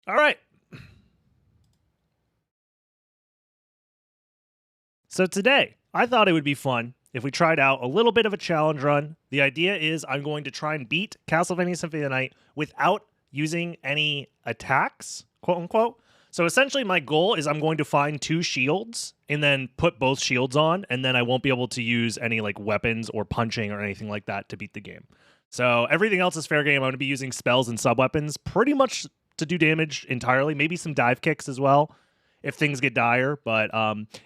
All right. So today, I thought it would be fun if we tried out a little bit of a challenge run. The idea is I'm going to try and beat Castlevania Symphony of the Night without using any attacks, quote unquote. So essentially my goal is I'm going to find 2 shields and then put both shields on, and then I won't be able to use any like weapons or punching or anything like that to beat the game. So everything else is fair game. I'm going to be using spells and sub-weapons pretty much to do damage entirely, maybe some dive kicks as well if things get dire. But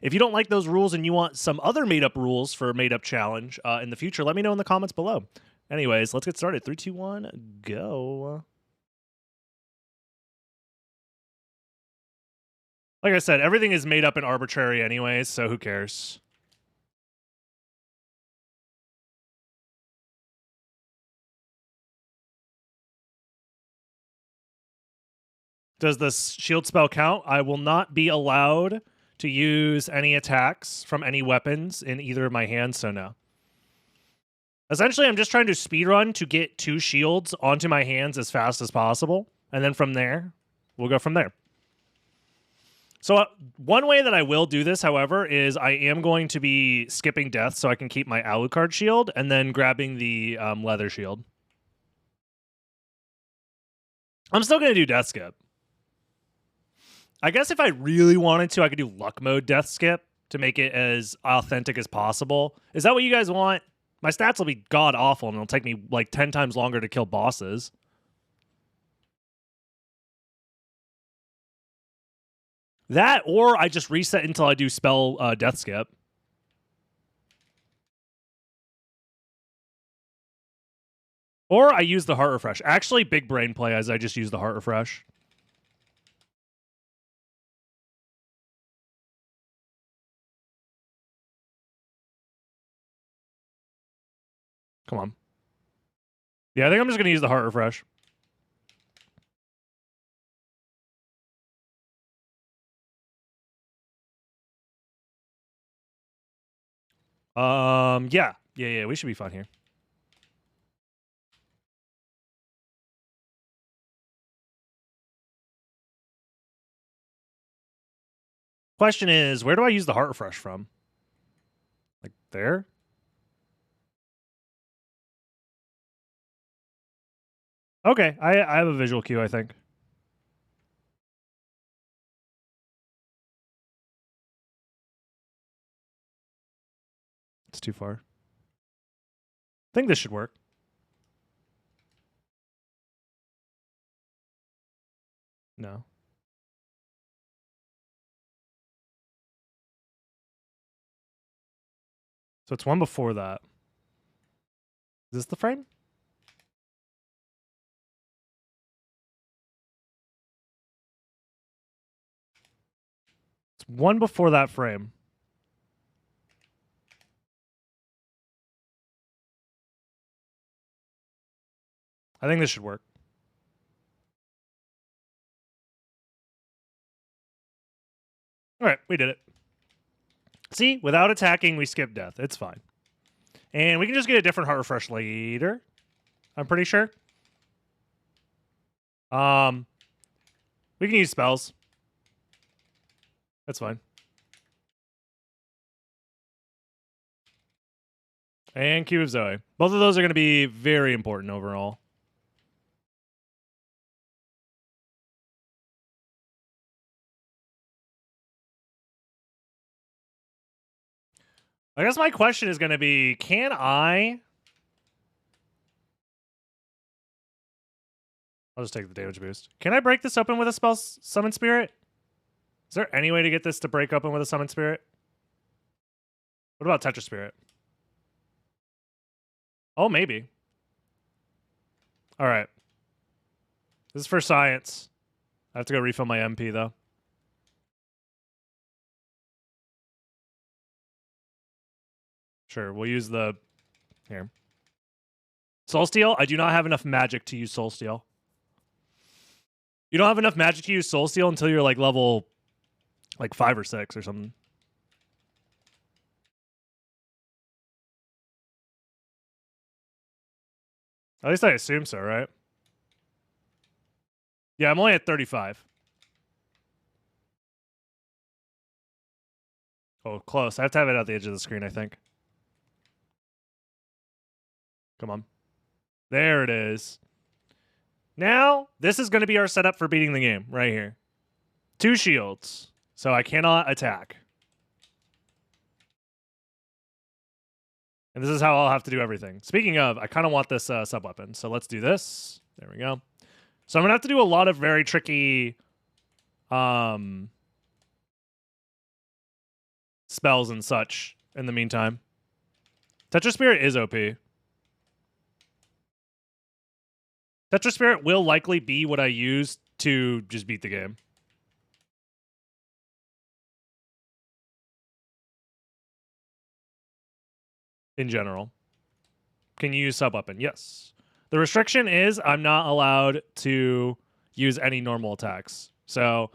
if you don't like those rules and you want some other made-up rules for a made-up challenge in the future, let me know in the comments below. Anyways, let's get started. 3, 2, 1, go. Like I said, everything is made up and arbitrary anyways, so who cares? Does the shield spell count? I will not be allowed to use any attacks from any weapons in either of my hands, so no. Essentially, I'm just trying to speedrun to get 2 shields onto my hands as fast as possible, and then from there, we'll go from there. So one way that I will do this, however, is I am going to be skipping death so I can keep my Alucard shield and then grabbing the leather shield. I'm still going to do death skip. I guess if I really wanted to, I could do luck mode death skip to make it as authentic as possible. Is that what you guys want? My stats will be god awful and it'll take me like 10 times longer to kill bosses. That, or I just reset until I do spell death skip. Or I use the heart refresh. Actually, big brain play as I just use the heart refresh. Come on. Yeah, I think I'm just going to use the heart refresh. Yeah, we should be fine here. Question is, where do I use the heart refresh from? Like there? Okay, I have a visual cue, I think. It's too far. I think this should work. No. So it's one before that. Is this the frame? It's one before that frame. I think this should work. All right, we did it. See, without attacking, we skip death. It's fine. And we can just get a different heart refresh later. I'm pretty sure. We can use spells. That's fine. And Cube of Zoe. Both of those are going to be very important overall. I guess my question is going to be, can I... I'll just take the damage boost. Can I break this open with a spell Summon Spirit? Is there any way to get this to break open with a Summon Spirit? What about Tetra Spirit? Oh, maybe. All right. This is for science. I have to go refill my MP, though. Sure, we'll use the... Here. Soul Steel? I do not have enough magic to use Soul Steel. You don't have enough magic to use Soul Steel until you're like level... like 5 or 6 or something. At least I assume so, right? Yeah, I'm only at 35. Oh, close. I have to have it at the edge of the screen, I think. Come on. There it is. Now, this is going to be our setup for beating the game right here. 2 shields. So I cannot attack. And this is how I'll have to do everything. Speaking of, I kind of want this sub-weapon. So let's do this. There we go. So I'm going to have to do a lot of very tricky spells and such in the meantime. Tetra Spirit is OP. Tetra Spirit will likely be what I use to just beat the game. In general. Can you use sub-weapon? Yes. The restriction is I'm not allowed to use any normal attacks. So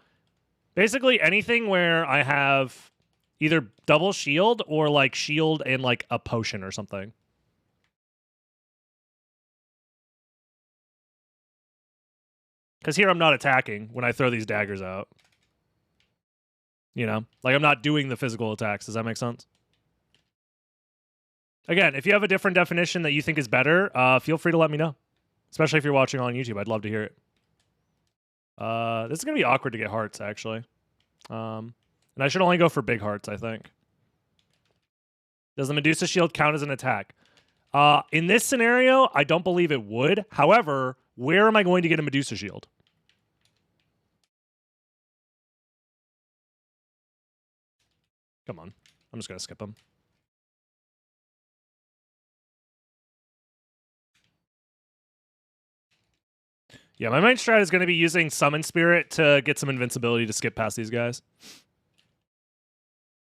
basically anything where I have either double shield or like shield and like a potion or something. Because here I'm not attacking when I throw these daggers out. You know? Like I'm not doing the physical attacks. Does that make sense? Again, if you have a different definition that you think is better, feel free to let me know. Especially if you're watching on YouTube. I'd love to hear it. This is going to be awkward to get hearts, actually. And I should only go for big hearts, I think. Does the Medusa shield count as an attack? In this scenario, I don't believe it would. However, where am I going to get a Medusa shield? Come on. I'm just going to skip them. Yeah, my main strat is going to be using Summon Spirit to get some invincibility to skip past these guys.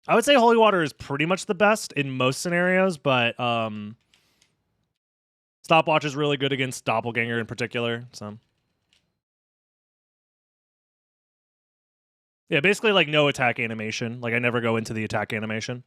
I would say Holy Water is pretty much the best in most scenarios, but Stopwatch is really good against Doppelganger in particular. So yeah, basically like no attack animation. Like I never go into the attack animation.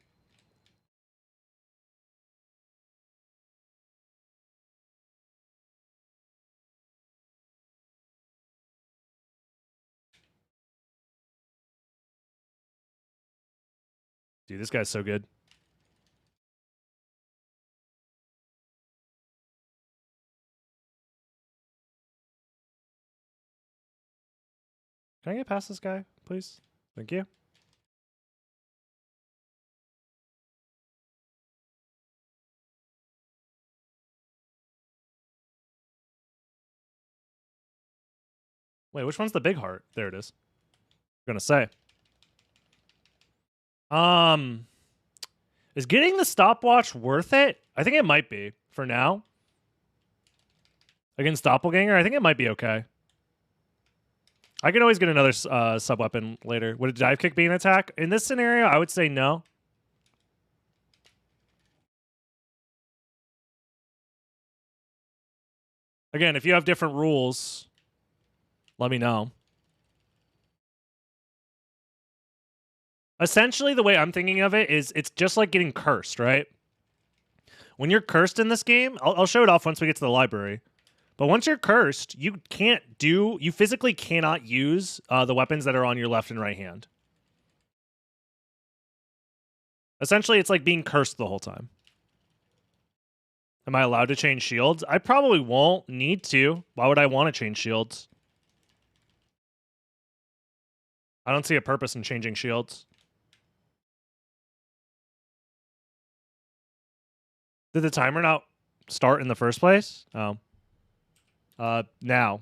Dude, this guy's so good. Can I get past this guy, please? Thank you. Wait, which one's the big heart? There it is. I'm gonna say. Is getting the stopwatch worth it? I think it might be for now. Against Doppelganger, I think it might be okay. I can always get another sub-weapon later. Would a dive kick be an attack? In this scenario, I would say no. Again, if you have different rules, let me know. Essentially, the way I'm thinking of it is it's just like getting cursed, right? When you're cursed in this game, I'll show it off once we get to the library. But once you're cursed, you physically cannot use the weapons that are on your left and right hand. Essentially, it's like being cursed the whole time. Am I allowed to change shields? I probably won't need to. Why would I want to change shields? I don't see a purpose in changing shields. Did the timer not start in the first place? Oh. Now.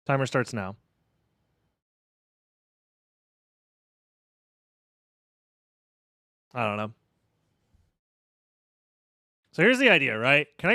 Timer starts now. I don't know. So here's the idea, right? Can I